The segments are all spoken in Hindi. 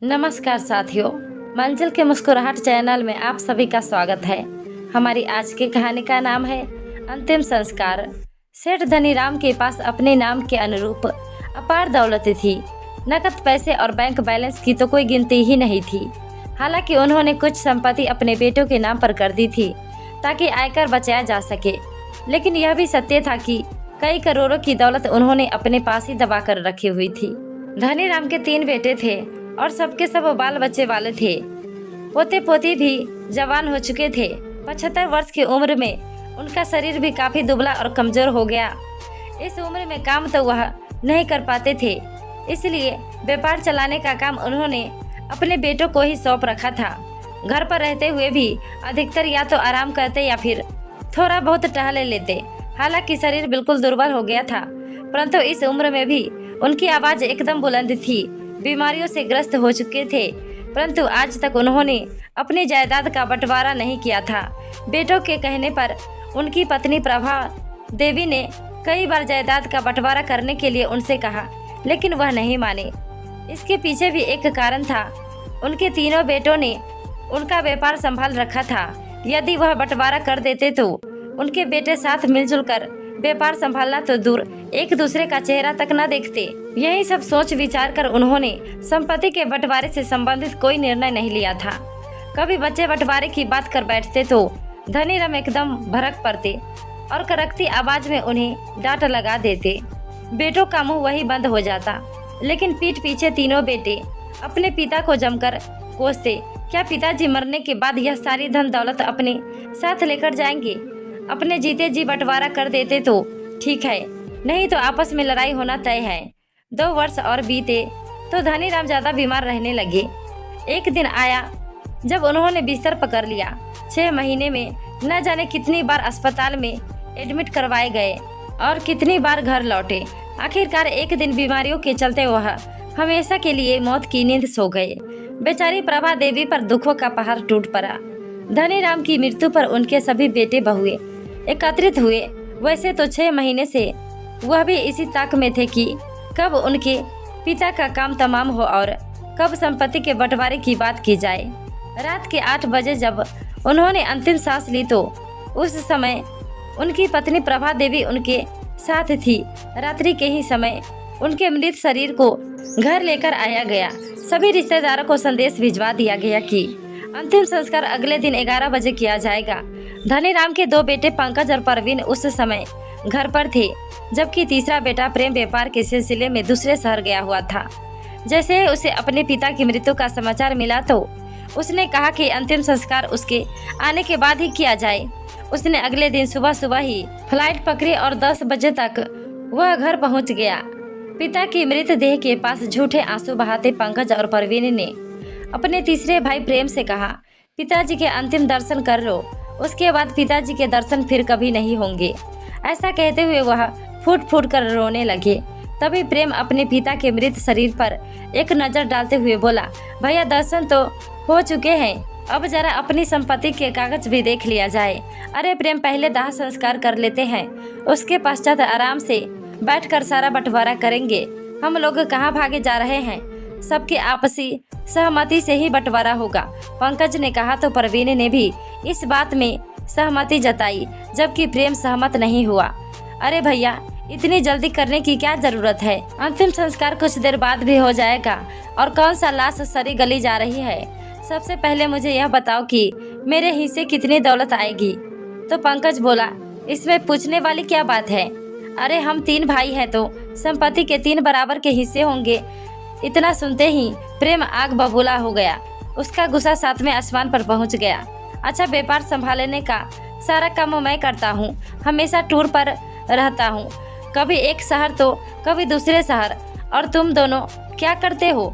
नमस्कार साथियों, मंजिल के मुस्कुराहट चैनल में आप सभी का स्वागत है। हमारी आज की कहानी का नाम है अंतिम संस्कार। सेठ धनीराम के पास अपने नाम के अनुरूप अपार दौलत थी। नकद पैसे और बैंक बैलेंस की तो कोई गिनती ही नहीं थी। हालांकि उन्होंने कुछ संपत्ति अपने बेटों के नाम पर कर दी थी ताकि आयकर बचाया जा सके, लेकिन यह भी सत्य था कि कई करोड़ों की दौलत उन्होंने अपने पास ही दबा कर रखी हुई थी। धनीराम के 3 बेटे थे और सबके सब बाल बच्चे वाले थे। पोते पोती भी जवान हो चुके थे। 75 वर्ष की उम्र में उनका शरीर भी काफी दुबला और कमजोर हो गया। इस उम्र में काम तो वह नहीं कर पाते थे, इसलिए व्यापार चलाने का काम उन्होंने अपने बेटों को ही सौंप रखा था। घर पर रहते हुए भी अधिकतर या तो आराम करते या फिर थोड़ा बहुत टहल लेते। हालांकि शरीर बिल्कुल दुर्बल हो गया था, परंतु इस उम्र में भी उनकी आवाज एकदम बुलंद थी। बीमारियों से ग्रस्त हो चुके थे, परंतु आज तक उन्होंने अपनी जायदाद का बंटवारा नहीं किया था। बेटों के कहने पर उनकी पत्नी प्रभा देवी ने कई बार जायदाद का बंटवारा करने के लिए उनसे कहा, लेकिन वह नहीं माने। इसके पीछे भी एक कारण था। उनके तीनों बेटों ने उनका व्यापार संभाल रखा था। यदि वह बंटवारा कर देते तो उनके बेटे साथ मिलजुल कर व्यापार संभालना तो दूर, एक दूसरे का चेहरा तक न देखते। यही सब सोच विचार कर उन्होंने संपत्ति के बंटवारे से संबंधित कोई निर्णय नहीं लिया था। कभी बच्चे बंटवारे की बात कर बैठते तो धनीराम एकदम भड़क पड़ते और करकती आवाज में उन्हें डांट लगा देते। बेटों का मुंह वही बंद हो जाता, लेकिन पीठ पीछे तीनों बेटे अपने पिता को जमकर कोसते। क्या पिताजी मरने के बाद यह सारी धन दौलत अपने साथ लेकर जाएंगे? अपने जीते जी बंटवारा कर देते तो ठीक है, नहीं तो आपस में लड़ाई होना तय है। 2 वर्ष और बीते तो धनीराम ज्यादा बीमार रहने लगे। एक दिन आया जब उन्होंने बिस्तर पकड़ लिया। 6 महीने में न जाने कितनी बार अस्पताल में एडमिट करवाए गए और कितनी बार घर लौटे। आखिरकार एक दिन बीमारियों के चलते वह हमेशा के लिए मौत की नींद सो गए। बेचारी प्रभा देवी पर दुखों का पहाड़ टूट पड़ा। धनीराम की मृत्यु पर उनके सभी बेटे बहुए एकत्रित हुए। वैसे तो 6 महीने से वह भी इसी ताक में थे कि कब उनके पिता का काम तमाम हो और कब संपत्ति के बंटवारे की बात की जाए। रात के 8 बजे जब उन्होंने अंतिम सांस ली तो उस समय उनकी पत्नी प्रभा देवी उनके साथ थी। रात्रि के ही समय उनके मृत शरीर को घर लेकर आया गया। सभी रिश्तेदारों को संदेश भिजवा दिया गया कि अंतिम संस्कार अगले दिन 11 बजे किया जाएगा। धनीराम के 2 बेटे पंकज और परवीन उस समय घर पर थे, जबकि तीसरा बेटा प्रेम व्यापार के सिलसिले में दूसरे शहर गया हुआ था। जैसे ही उसे अपने पिता की मृत्यु का समाचार मिला तो उसने कहा कि अंतिम संस्कार उसके आने के बाद ही किया जाए। उसने अगले दिन सुबह सुबह ही फ्लाइट पकड़ी और 10 बजे तक वह घर पहुंच गया। पिता की मृतदेह के पास झूठे आंसू बहाते पंकज और परवीन ने अपने तीसरे भाई प्रेम से कहा, पिताजी के अंतिम दर्शन कर लो, उसके बाद पिताजी के दर्शन फिर कभी नहीं होंगे। ऐसा कहते हुए वह फूट फूट कर रोने लगे। तभी प्रेम अपने पिता के मृत शरीर पर एक नज़र डालते हुए बोला, भैया दर्शन तो हो चुके हैं, अब जरा अपनी संपत्ति के कागज भी देख लिया जाए। अरे प्रेम, पहले दाह संस्कार कर लेते हैं, उसके पश्चात आराम से बैठकर सारा बंटवारा करेंगे। हम लोग कहाँ भागे जा रहे हैं, सबकी आपसी सहमति से ही बंटवारा होगा। पंकज ने कहा तो परवीन ने भी इस बात में सहमति जताई, जबकि प्रेम सहमत नहीं हुआ। अरे भैया, इतनी जल्दी करने की क्या जरूरत है? अंतिम संस्कार कुछ देर बाद भी हो जाएगा और कौन सा लाश सड़ी गली जा रही है। सबसे पहले मुझे यह बताओ कि मेरे हिस्से कितनी दौलत आएगी। तो पंकज बोला, इसमें पूछने वाली क्या बात है? अरे हम 3 भाई हैं तो संपत्ति के 3 बराबर के हिस्से होंगे। इतना सुनते ही प्रेम आग बबूला हो गया। उसका गुस्सा 7वें आसमान पर पहुंच गया। अच्छा, व्यापार संभालने का सारा काम मैं करता हूँ, हमेशा टूर पर रहता हूँ, कभी एक शहर तो कभी दूसरे शहर, और तुम दोनों क्या करते हो?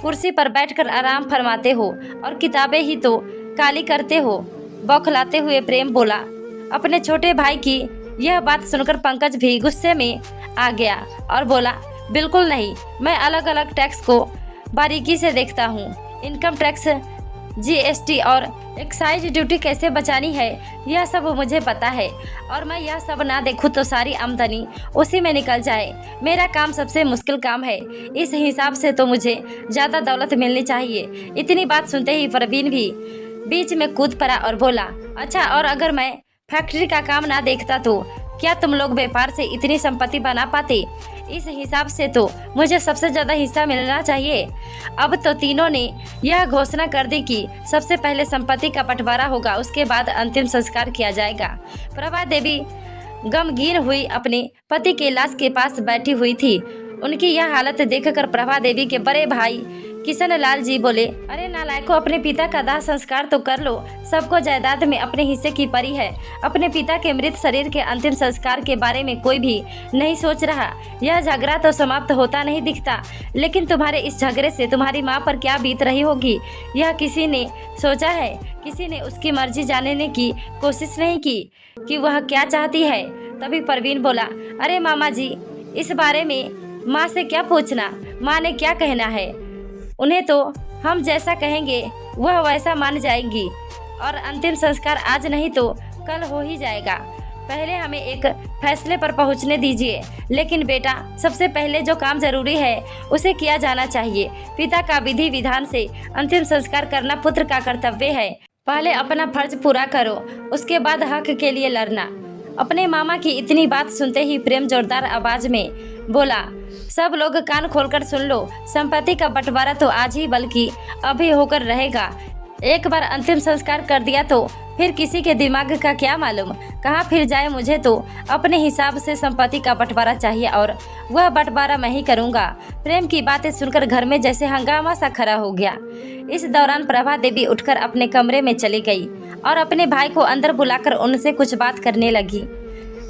कुर्सी पर बैठकर आराम फरमाते हो और किताबें ही तो काली करते हो। बौखलाते हुए प्रेम बोला। अपने छोटे भाई की यह बात सुनकर पंकज भी गुस्से में आ गया और बोला, बिल्कुल नहीं, मैं अलग अलग टैक्स को बारीकी से देखता हूँ। इनकम टैक्स जीएसटी और एक्साइज ड्यूटी कैसे बचानी है, यह सब मुझे पता है। और मैं यह सब ना देखूं तो सारी आमदनी उसी में निकल जाए। मेरा काम सबसे मुश्किल काम है। इस हिसाब से तो मुझे ज़्यादा दौलत मिलनी चाहिए। इतनी बात सुनते ही परवीन भी बीच में कूद पड़ा और बोला, अच्छा, और अगर मैं फैक्ट्री का काम ना देखता तो क्या तुम लोग व्यापार से इतनी संपत्ति बना पाते? इस हिसाब से तो मुझे सबसे ज़्यादा हिस्सा मिलना चाहिए। अब तो तीनों ने यह घोषणा कर दी कि सबसे पहले संपत्ति का बंटवारा होगा, उसके बाद अंतिम संस्कार किया जाएगा। प्रभा देवी गमगीन हुई अपने पति के लाश के पास बैठी हुई थी। उनकी यह हालत देखकर प्रभा देवी के बड़े भाई किशन लाल जी बोले, अरे नालायको, अपने पिता का दाह संस्कार तो कर लो। सबको जायदाद में अपने हिस्से की पड़ी है। अपने पिता के मृत शरीर के अंतिम संस्कार के बारे में कोई भी नहीं सोच रहा। यह झगड़ा तो समाप्त होता नहीं दिखता, लेकिन तुम्हारे इस झगड़े से तुम्हारी माँ पर क्या बीत रही होगी, यह किसी ने सोचा है? किसी ने उसकी मर्जी जानने की कोशिश नहीं की कि वह क्या चाहती है? तभी परवीन बोला, अरे मामा जी, इस बारे में माँ से क्या पूछना, माँ ने क्या कहना है? उन्हें तो हम जैसा कहेंगे वह वैसा मान जाएंगी, और अंतिम संस्कार आज नहीं तो कल हो ही जाएगा। पहले हमें एक फैसले पर पहुंचने दीजिए। लेकिन बेटा, सबसे पहले जो काम जरूरी है उसे किया जाना चाहिए। पिता का विधि विधान से अंतिम संस्कार करना पुत्र का कर्तव्य है। पहले अपना फर्ज पूरा करो, उसके बाद हक के लिए लड़ना। अपने मामा की इतनी बात सुनते ही प्रेम जोरदार आवाज में बोला, सब लोग कान खोलकर सुन लो। संपत्ति का बंटवारा तो आज ही बल्कि अभी होकर रहेगा। एक बार अंतिम संस्कार कर दिया तो फिर किसी के दिमाग का क्या मालूम कहाँ फिर जाए। मुझे तो अपने हिसाब से संपत्ति का बंटवारा चाहिए और वह बंटवारा मैं ही करूँगा। प्रेम की बातें सुनकर घर में जैसे हंगामा सा खड़ा हो गया। इस दौरान प्रभा देवी उठकर अपने कमरे में चली गई और अपने भाई को अंदर बुलाकर उनसे कुछ बात करने लगी।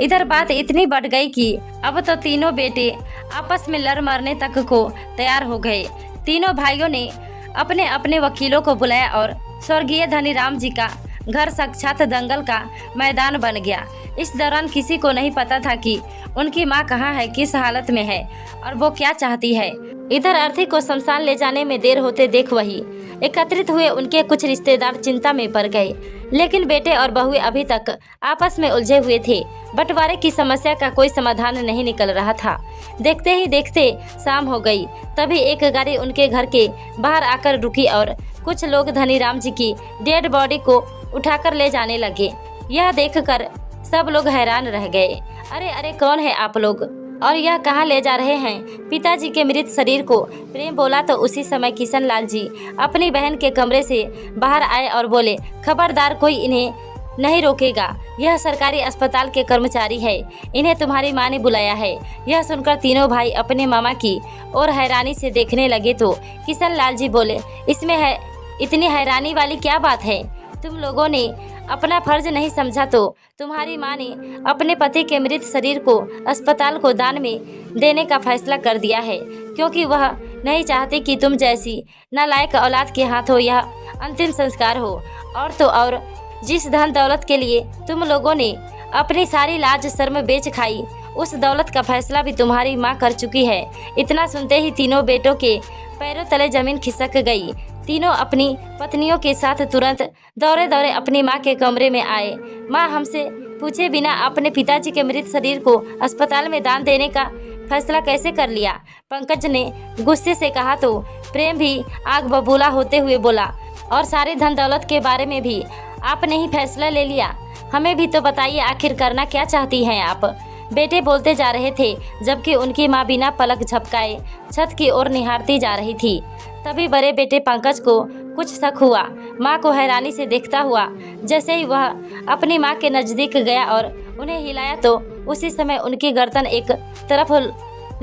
इधर बात इतनी बढ़ गई कि अब तो तीनों बेटे आपस में लड़ मरने तक को तैयार हो गए। तीनों भाइयों ने अपने अपने वकीलों को बुलाया और स्वर्गीय धनीराम जी का घर साक्षात दंगल का मैदान बन गया। इस दौरान किसी को नहीं पता था कि उनकी माँ कहाँ है, किस हालत में है और वो क्या चाहती है। इधर अर्थी को शमशान ले जाने में देर होते देख वही एकत्रित हुए उनके कुछ रिश्तेदार चिंता में पड़ गए। लेकिन बेटे और बहुएं अभी तक आपस में उलझे हुए थे। बंटवारे की समस्या का कोई समाधान नहीं निकल रहा था। देखते ही देखते शाम हो गई। तभी एक गाड़ी उनके घर के बाहर आकर रुकी और कुछ लोग धनीराम जी की डेड बॉडी को उठाकर ले जाने लगे। यह देखकर सब लोग हैरान रह गए। अरे अरे, कौन है आप लोग और यह कहाँ ले जा रहे हैं पिताजी के मृत शरीर को? प्रेम बोला तो उसी समय किशन लाल जी अपनी बहन के कमरे से बाहर आए और बोले, खबरदार, कोई इन्हें नहीं रोकेगा। यह सरकारी अस्पताल के कर्मचारी है, इन्हें तुम्हारी माँ ने बुलाया है। यह सुनकर तीनों भाई अपने मामा की और हैरानी से देखने लगे तो किशन लाल जी बोले, इसमें है इतनी हैरानी वाली क्या बात है? तुम लोगों ने अपना फर्ज नहीं समझा तो तुम्हारी माँ ने अपने पति के मृत शरीर को अस्पताल को दान में देने का फैसला कर दिया है, क्योंकि वह नहीं चाहती कि तुम जैसी नालायक औलाद के हाथों यह अंतिम संस्कार हो। और तो और, जिस धन दौलत के लिए तुम लोगों ने अपनी सारी लाज शर्म बेच खाई, उस दौलत का फैसला भी तुम्हारी माँ कर चुकी है। इतना सुनते ही तीनों बेटों के पैरों तले जमीन खिसक गई। तीनों अपनी पत्नियों के साथ तुरंत दौड़े दौड़े अपनी माँ के कमरे में आए। माँ, हमसे पूछे बिना अपने पिताजी के मृत शरीर को अस्पताल में दान देने का फैसला कैसे कर लिया? पंकज ने गुस्से से कहा तो प्रेम भी आग बबूला होते हुए बोला, और सारे धन दौलत के बारे में भी आपने ही फैसला ले लिया? हमें भी तो बताइए, आखिर करना क्या चाहती हैं आप? बेटे बोलते जा रहे थे, जबकि उनकी माँ बिना पलक झपकाए छत की ओर निहारती जा रही थी। तभी बड़े बेटे पंकज को कुछ शक हुआ। माँ को हैरानी से देखता हुआ जैसे ही वह अपनी माँ के नज़दीक गया और उन्हें हिलाया तो उसी समय उनकी गर्दन एक तरफ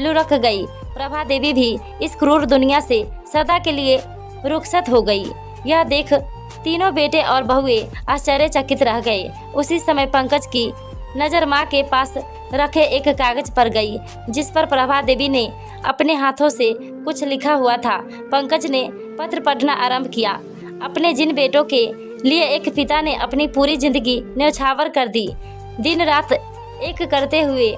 लुढ़क गई। प्रभा देवी भी इस क्रूर दुनिया से सदा के लिए रुखसत हो गई। यह देख तीनों बेटे और बहुएं आश्चर्यचकित रह गए। उसी समय पंकज की नज़र माँ के पास रखे एक कागज पर गई, जिस पर प्रभा देवी ने अपने हाथों से कुछ लिखा हुआ था। पंकज ने पत्र पढ़ना आरंभ किया। अपने जिन बेटों के लिए एक पिता ने अपनी पूरी जिंदगी न्यौछावर कर दी, दिन रात एक करते हुए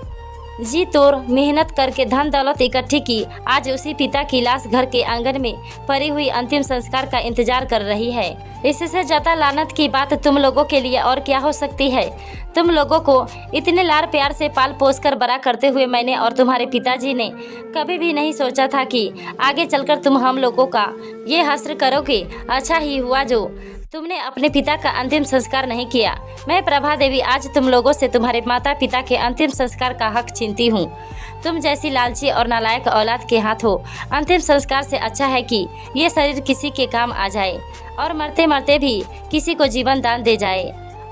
जी तोड़ मेहनत करके धन दौलत इकट्ठी की, आज उसी पिता की लाश घर के आंगन में पड़ी हुई अंतिम संस्कार का इंतजार कर रही है। इससे ज्यादा लानत की बात तुम लोगों के लिए और क्या हो सकती है। तुम लोगों को इतने लाड़ प्यार से पाल पोस कर बड़ा करते हुए मैंने और तुम्हारे पिताजी ने कभी भी नहीं सोचा था कि आगे चलकर तुम हम लोगों का ये हश्र करोगे। अच्छा ही हुआ जो तुमने अपने पिता का अंतिम संस्कार नहीं किया। मैं प्रभा देवी आज तुम लोगों से तुम्हारे माता पिता के अंतिम संस्कार का हक छीनती हूँ। तुम जैसी लालची और नालायक औलाद के हाथों अंतिम संस्कार से अच्छा है कि ये शरीर किसी के काम आ जाए और मरते मरते भी किसी को जीवन दान दे जाए।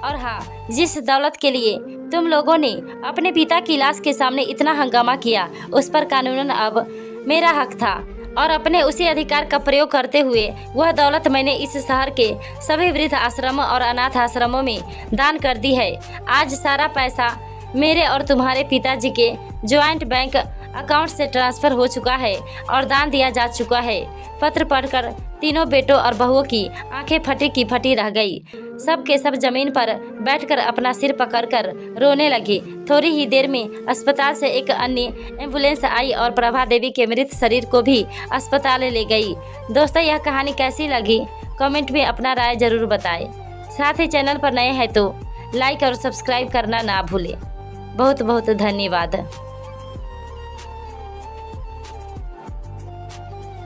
और हाँ, जिस दौलत के लिए तुम लोगों ने अपने पिता की लाश के सामने इतना हंगामा किया, उस पर कानूनन अब मेरा हक था और अपने उसी अधिकार का प्रयोग करते हुए वह दौलत मैंने इस शहर के सभी वृद्ध आश्रमों और अनाथ आश्रमों में दान कर दी है। आज सारा पैसा मेरे और तुम्हारे पिताजी के ज्वाइंट बैंक अकाउंट से ट्रांसफर हो चुका है और दान दिया जा चुका है। पत्र पढ़कर तीनों बेटों और बहुओं की आंखें फटी की फटी रह गई। सब के सब जमीन पर बैठकर अपना सिर पकड़कर रोने लगे। थोड़ी ही देर में अस्पताल से एक अन्य एम्बुलेंस आई और प्रभा देवी के मृत शरीर को भी अस्पताल ले गई। दोस्तों, यह कहानी कैसी लगी कमेंट में अपना राय जरूर बताएं। साथ ही चैनल पर नए हैं तो लाइक और सब्सक्राइब करना ना भूलें। बहुत बहुत धन्यवाद।